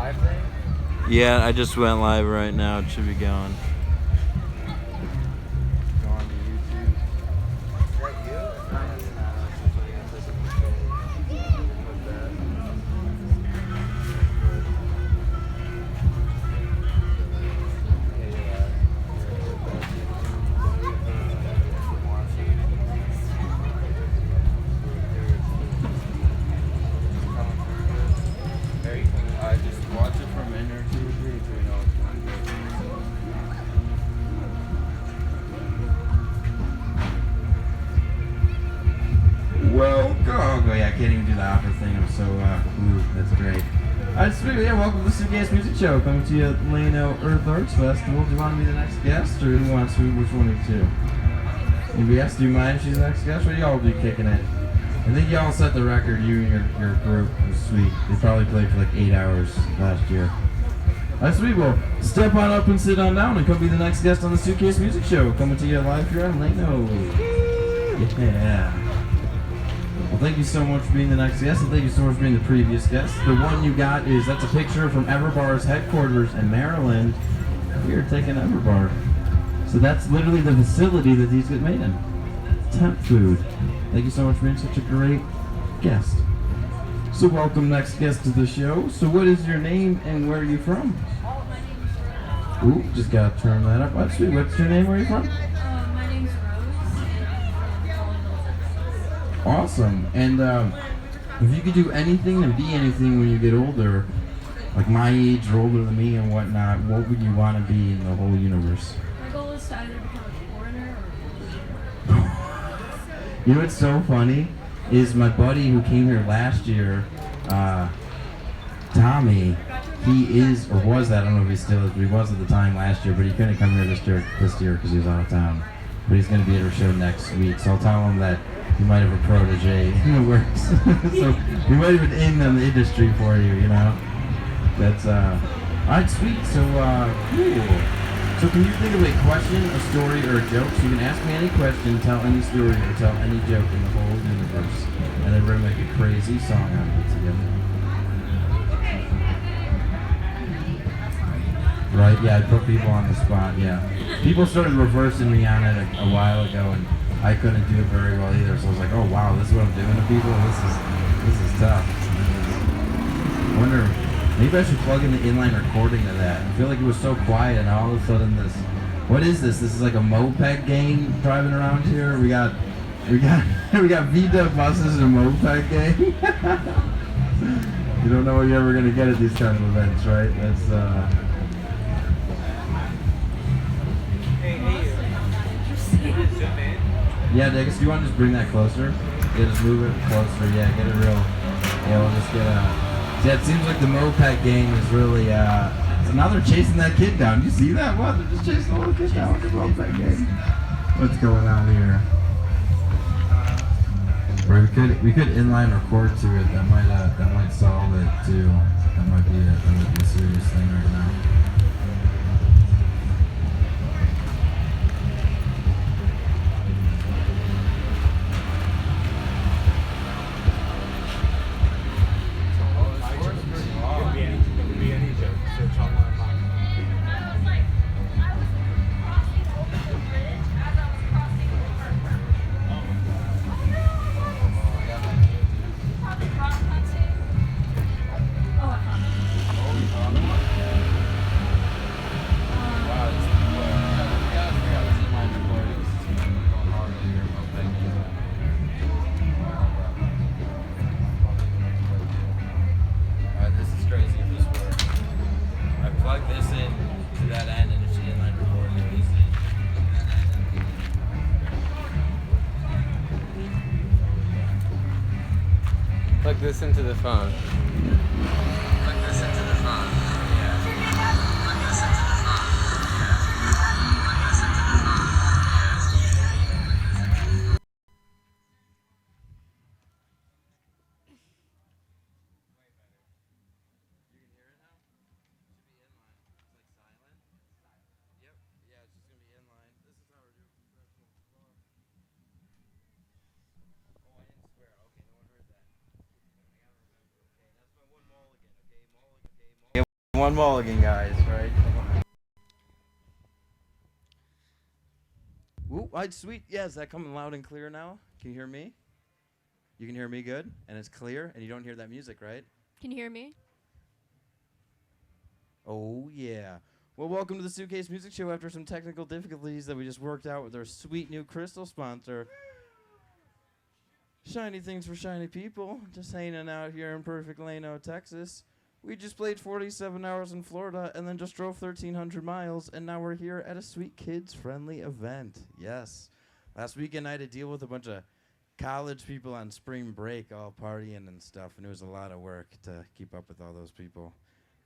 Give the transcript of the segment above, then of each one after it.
live thing? Yeah, I just went live right now. It should be going. Go on to YouTube. Is that you? No, that's not. That's just like a physical page. With that. Yeah, you're I just watch it for a minute or two, so we know it's going good. Welcome. Oh yeah, I can't even do the opera thing. I'm so that's great. Yeah, welcome to the Suitcase Musik Show. Coming to you at Llano Earth Arts Festival. Do you want to be the next guest, or who wants to? Which one of you two? Anybody else? Do you mind if she's the next guest? Or y'all be kicking it? I think y'all set the record. You and your group. It was sweet. They probably played for like 8 hours last year. That's sweet. Well, step on up and sit on down and come be the next guest on the Suitcase Musik Show. Coming to you live here on Llano. Yeah. Well, thank you so much for being the next guest, and thank you so much for being the previous guest. The one you got that's a picture from EverBar's headquarters in Maryland. We are taking EverBar. So that's literally the facility that these get made in. Temp food. Thank you so much for being such a great guest. So welcome next guest to the show. So what is your name and where are you from? Ooh, just gotta turn that up. What's your name? Where are you from? My name's Rose, and I'm from Awesome. And if you could do anything and be anything when you get older, like my age or older than me and whatnot, what would you want to be in the whole universe? My goal is to either become a foreigner or You know what's so funny is my buddy who came here last year, Tommy. He is or was that, I don't know if he still is, but he was at the time last year. But he couldn't come here this year because he was out of town. But he's going to be at our show next week, so I'll tell him that he might have a protege in the works. So he might have been in the industry for you, you know. That's alright, sweet. So cool. So can you think of a question, a story, or a joke? So you can ask me any question, tell any story, or tell any joke in the whole universe. And then we're going to make a crazy song out of it together. Right, yeah, I put people on the spot, yeah. People started reversing me on it a while ago, and I couldn't do it very well either. So I was like, oh wow, this is what I'm doing to people? This is tough. I wonder... Maybe I should plug in the inline recording to that. I feel like it was so quiet and all of a sudden this... What is this? This is like a moped gang driving around here? We got V-dub buses and a moped gang? You don't know what you're ever going to get at these kinds of events, right? That's... Yeah, Dickus, do you want to just bring that closer? Yeah, just move it closer. Yeah, get it real... Yeah, we'll just get a... Yeah, it seems like the moped gang is really, so now they're chasing that kid down. Do you see that? What? They're just chasing the little kid down with the moped gang. What's going on here? Or we could inline record to it. That might solve it too. That might be a serious thing right now. Plug this into the phone. one mulligan, guys, right? Come on. Ooh, sweet. Yeah, is that coming loud and clear now? Can you hear me? You can hear me good? And it's clear? And you don't hear that music, right? Can you hear me? Oh, yeah. Well, welcome to the Suitcase Musik Show after some technical difficulties that we just worked out with our sweet new crystal sponsor. Shiny things for shiny people. Just hanging out here in perfect llano, Texas. We just played 47 hours in Florida and then just drove 1,300 miles, and now we're here at a sweet kids-friendly event. Yes. Last weekend I had to deal with a bunch of college people on spring break all partying and stuff, and it was a lot of work to keep up with all those people.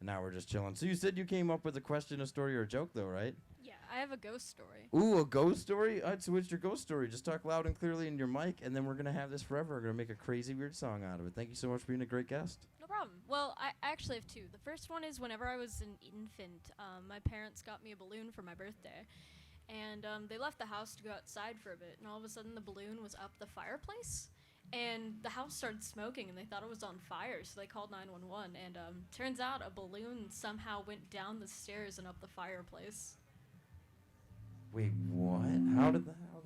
And now we're just chilling. So you said you came up with a question, a story, or a joke, though, right? Yeah, I have a ghost story. Ooh, a ghost story? All right, so what's your ghost story? Just talk loud and clearly in your mic, and then we're going to have this forever. We're going to make a crazy, weird song out of it. Thank you so much for being a great guest. No problem. Well, I actually have two. The first one is whenever I was an infant, my parents got me a balloon for my birthday. And they left the house to go outside for a bit, and all of a sudden the balloon was up the fireplace. And the house started smoking, and they thought it was on fire, so they called 911. And turns out a balloon somehow went down the stairs and up the fireplace. Wait, what? How the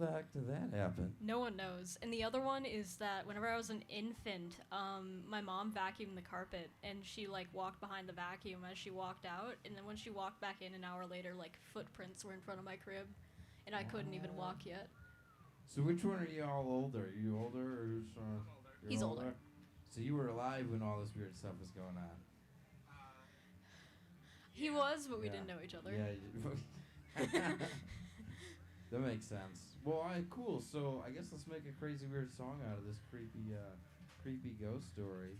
heck did that happen? No one knows. And the other one is that whenever I was an infant, my mom vacuumed the carpet, and she walked behind the vacuum as she walked out. And then when she walked back in an hour later, footprints were in front of my crib, and I couldn't even walk yet. So which one are you all older? Are you older or you're He's older. So you were alive when all this weird stuff was going on. He was, but we didn't know each other. Yeah. That makes sense. Well, all right, cool. So I guess let's make a crazy weird song out of this creepy ghost story.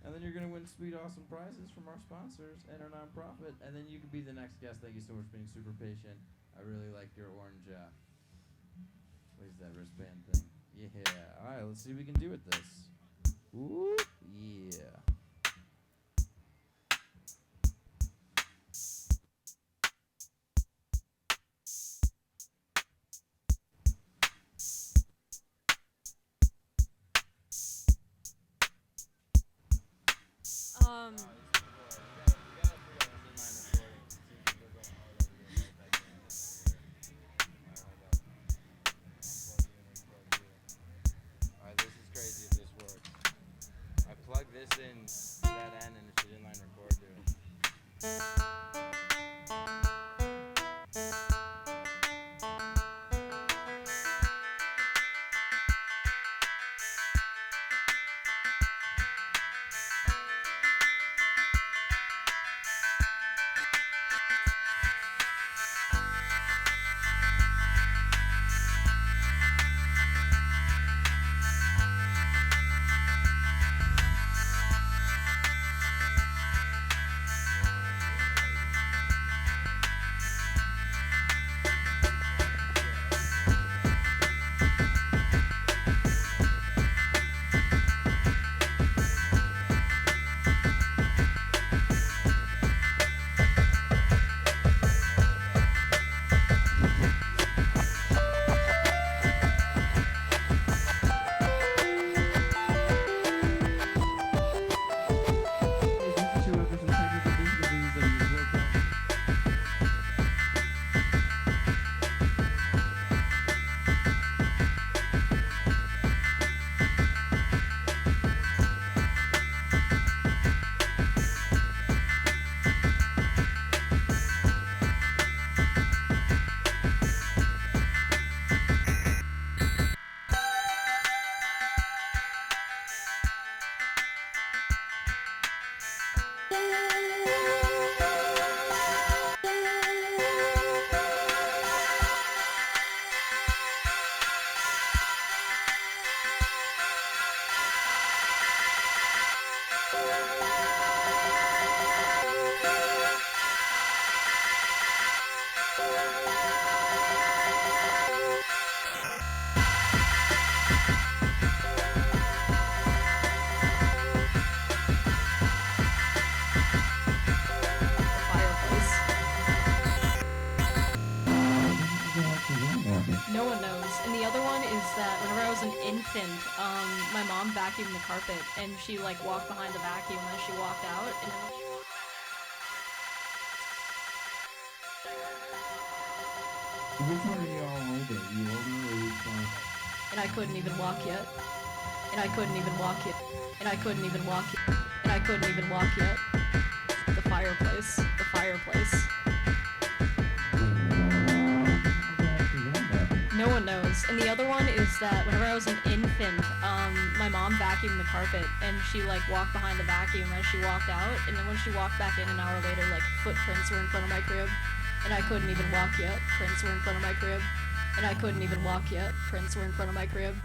And then you're going to win sweet, awesome prizes from our sponsors and our nonprofit. And then you can be the next guest. Thank you so much for being super patient. I really like your orange, what is that wristband thing? Yeah. All right, let's see what we can do with this. Ooh, yeah. This in that end and it should inline record dude. No one knows. And the other one is that whenever I was an infant, my mom vacuumed the carpet, and she walked behind the vacuum as she walked out, and then when she walked back which one are you all older? You older or you far? And I couldn't even walk yet. And I couldn't even walk yet. And I couldn't even walk yet. And I couldn't even walk yet. The fireplace. The fireplace. No one knows. And the other one is that whenever I was an infant, my mom vacuumed the carpet, and she like walked behind the vacuum as she walked out, and then when she walked back in an hour later, like footprints were in front of my crib, and I couldn't even walk yet. Prints were in front of my crib, and I couldn't even walk yet. Prints were in front of my crib,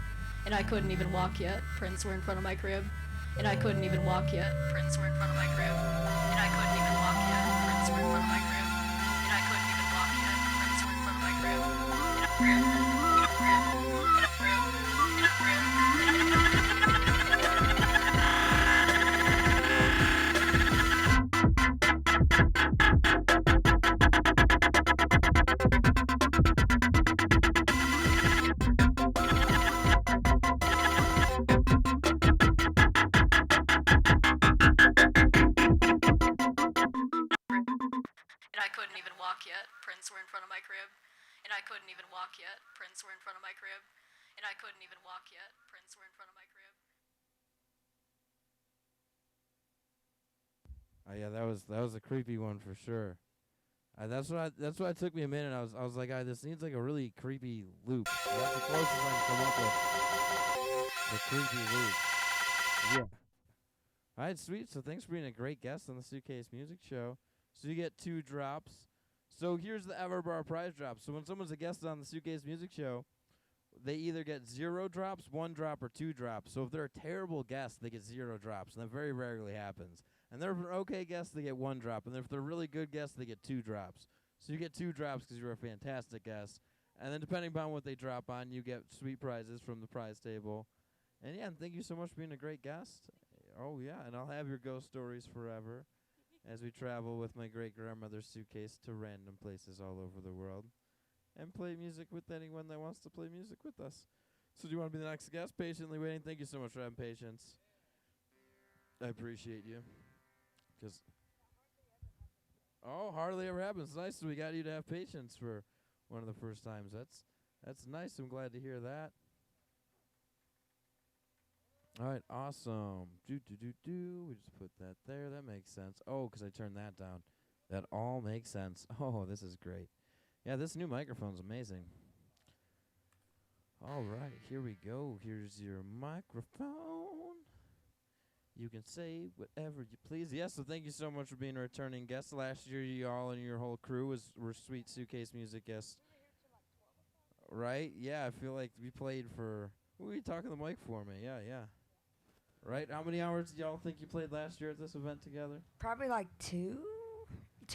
and I couldn't even walk yet. Prints were in front of my crib, and I couldn't even walk yet. Prints were in front of my crib, and I couldn't even walk yet. Prints were in front of my crib, and I couldn't even walk yet. Prints were in front of my crib, and I crib. Prints were in front of my crib, and I couldn't even walk yet. Prints were in front of my crib, and I couldn't even walk yet. Prints were in front of my crib. Oh yeah, that was a creepy one for sure. That's why it took me a minute. I was like, this needs like a really creepy loop. That's the closest I can come up with. The creepy loop. Yeah. All right, sweet. So thanks for being a great guest on the Suitcase Music Show. So you get 2 drops. So here's the EverBar prize drop. So when someone's a guest on the Suitcase Music Show, they either get 0 drops, 1 drop, or 2 drops. So if they're a terrible guest, they get 0 drops, and that very rarely happens. And they're an okay guest, they get 1 drop. And if they're really good guests, they get 2 drops. So you get 2 drops because you're a fantastic guest. And then depending upon what they drop on, you get sweet prizes from the prize table. And yeah, and thank you so much for being a great guest. Oh yeah, and I'll have your ghost stories forever as we travel with my great-grandmother's suitcase to random places all over the world and play music with anyone that wants to play music with us. So do you want to be the next guest? Patiently waiting. Thank you so much for having patience. I appreciate you. Hardly ever happens. It's nice we got you to have patience for one of the first times. That's nice. I'm glad to hear that. All right, awesome. We just put that there. That makes sense. Oh, because I turned that down. That all makes sense. Oh, this is great. Yeah, this new microphone's amazing. All right, here we go. Here's your microphone. You can say whatever you please. Yes, so thank you so much for being a returning guest. Last year, you all and your whole crew were sweet Suitcase Music guests. Right? Yeah, I feel like we played for... Who are you talking the mic for me? Yeah. Right? How many hours do y'all think you played last year at this event together? Probably like 2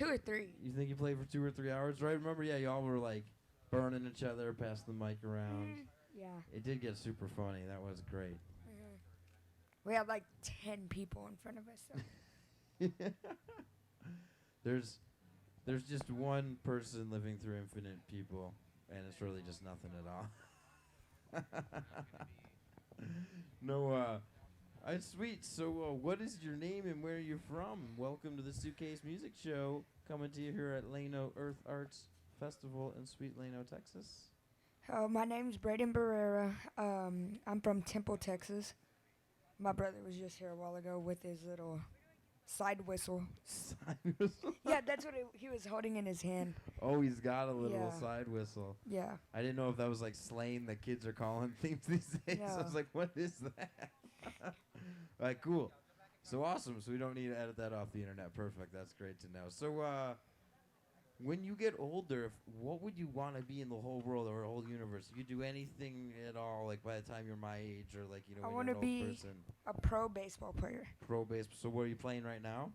or 3. You think you played for 2 or 3 hours? Right? Remember, yeah, y'all were like burning each other, passing the mic around. Yeah. It did get super funny. That was great. We had like 10 people in front of us. So. There's just one person living through infinite people, and it's really just nothing at all. No, sweet. So, what is your name and where are you from? Welcome to the Suitcase Music Show, coming to you here at Llano Earth Arts Festival in Sweet Llano, Texas. My name's Braden Barrera. I'm from Temple, Texas. My brother was just here a while ago with his little side whistle. Side whistle? Yeah, that's what he was holding in his hand. Oh, he's got a little side whistle. Yeah. I didn't know if that was like slang that kids are calling things these days. No. I was like, what is that? All right, cool. So awesome. So we don't need to edit that off the internet. Perfect. That's great to know. So when you get older, what would you want to be in the whole world or the whole universe? You could do anything at all, like by the time you're my age or like, you know, I when you're an want to old be person. a pro baseball player. Pro baseball. So where are you playing right now?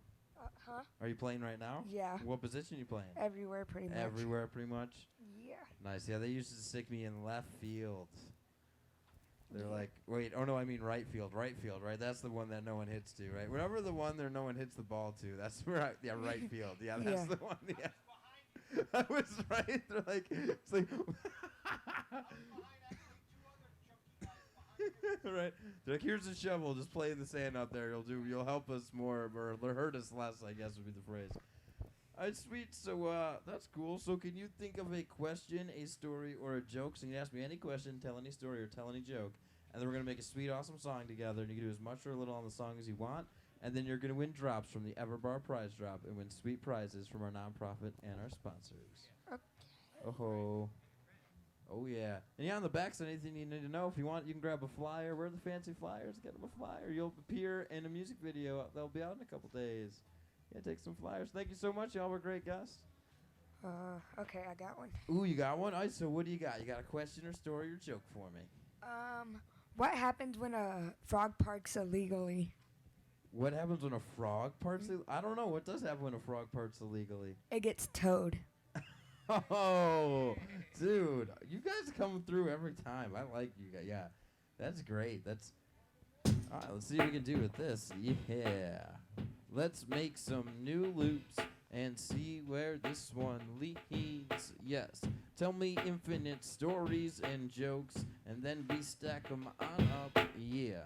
Huh? Are you playing right now? Yeah. What position are you playing? Everywhere, pretty much. Everywhere, pretty much? Yeah. Nice. Yeah, they used to stick me in left field. They're like, wait, oh no, I mean right field, right? That's the one that no one hits to, right? Whatever the one there no one hits the ball to, that's where right field. Yeah, that's the one, yeah. I was right. They're like, it's like, right. They're like, here's a shovel, just play in the sand out there. You'll help us more, or hurt us less, I guess would be the phrase. Alright, sweet. So that's cool. So can you think of a question, a story, or a joke? So you can ask me any question, tell any story, or tell any joke, and then we're gonna make a sweet, awesome song together. And you can do as much or a little on the song as you want, and then you're gonna win drops from the EverBar prize drop and win sweet prizes from our nonprofit and our sponsors. Oh. Oh yeah. And yeah, on the back side, anything you need to know. If you want, you can grab a flyer. Wear the fancy flyers. Get them a flyer. You'll appear in a music video. They'll be out in a couple days. Yeah, take some flyers. Thank you so much. Y'all were great guests. Okay, I got one. Ooh, you got one? All right, so what do you got? You got a question or story or joke for me? What happens when a frog parks illegally? What happens when a frog parks? I don't know. What does happen when a frog parks illegally? It gets towed. Oh, dude, you guys come through every time. I like you guys. Yeah, that's great. That's all right. Let's see what we can do with this. Yeah, let's make some new loops and see where this one leads. Yes, tell me infinite stories and jokes, and then we stack them on up. Yeah.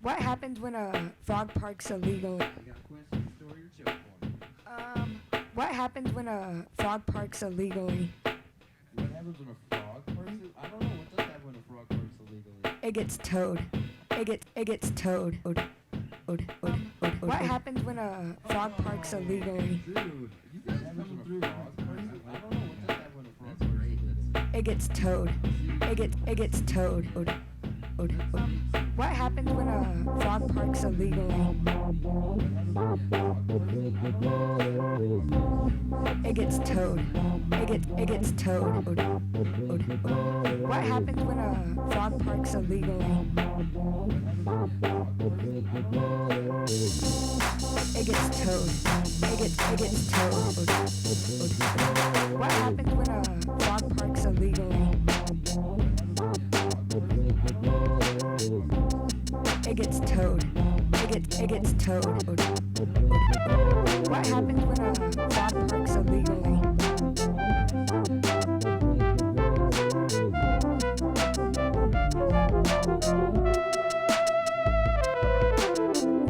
What happens when a frog parks illegally? You got a question, story, or joke for me? What happens when a frog parks illegally? What happens when a frog parks? I don't know. What does happen when a frog parks illegally? It gets towed. It gets towed. What happens when a frog parks illegally? Dude, you guys coming through. I don't know. What does happen when a frog parks illegally? It gets towed. It gets towed. What happens when a frog parks illegally? It gets towed. It gets towed. What happens when a frog parks illegally? It gets towed. It gets towed. What happens when a frog parks illegally? It gets towed. It gets towed. What happens when a frog parks illegally?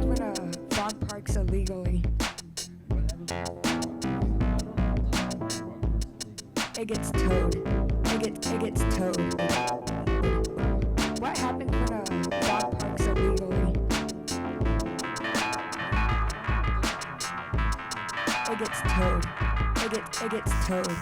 When a frog parks illegally? It gets towed. It gets towed. What happens when a frog parks illegally? It gets towed. It gets towed.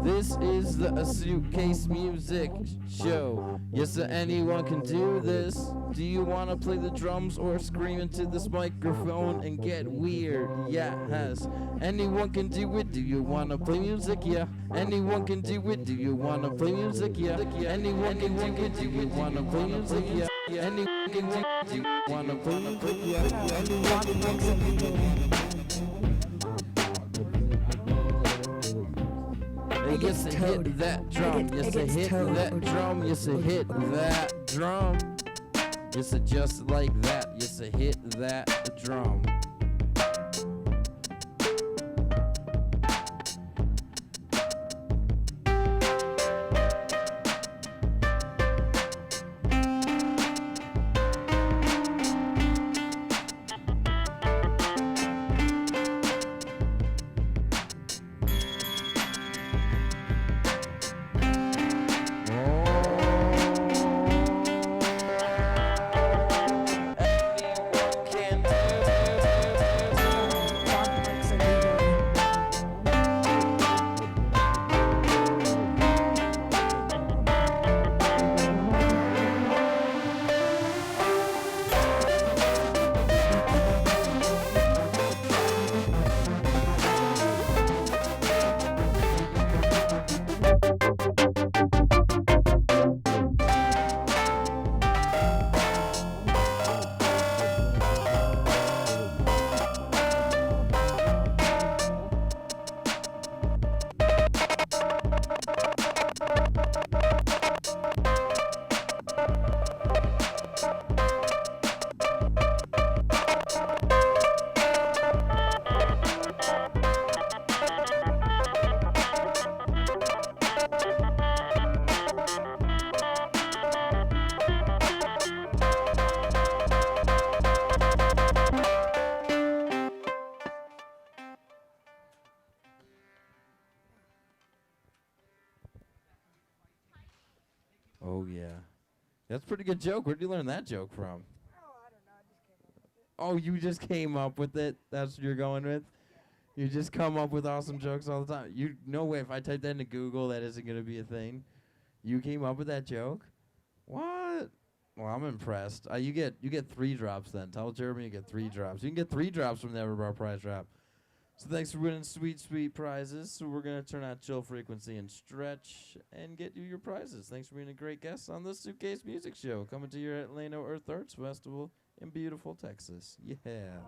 This is the Suitcase Musik Show. Yes, anyone can do this. Do you want to play the drums or scream into this microphone and get weird? Yes. Anyone can do it. Do you want to play music? Yeah. Anyone can do it. Do you want to play music? Yeah. Anyone can do it. Do you want to play music? Yeah. Anyone can do it. Do you want to play music? Yeah. Anyone can do it. Yes, I hit that drum. Yes, I hit that drum. Yes, I hit that drum. Yes, I just like that. Yes, I hit that drum. Anyone can do Oh, yeah. That's a pretty good joke. Where did you learn that joke from? Oh, I don't know. I just came up with it. Oh, you just came up with it? That's what you're going with? You just come up with awesome jokes all the time. You no way. If I type that into Google, that isn't going to be a thing. You came up with that joke? What? Well, I'm impressed. You get 3 drops then. Tell Jeremy you get 3 drops. You can get 3 drops from the EverBar prize drop. So thanks for winning sweet prizes. So we're going to turn on chill frequency and stretch and get you your prizes. Thanks for being a great guest on the Suitcase Musik Show, coming to you at llano Earth Arts Festival in beautiful Texas. Yeah.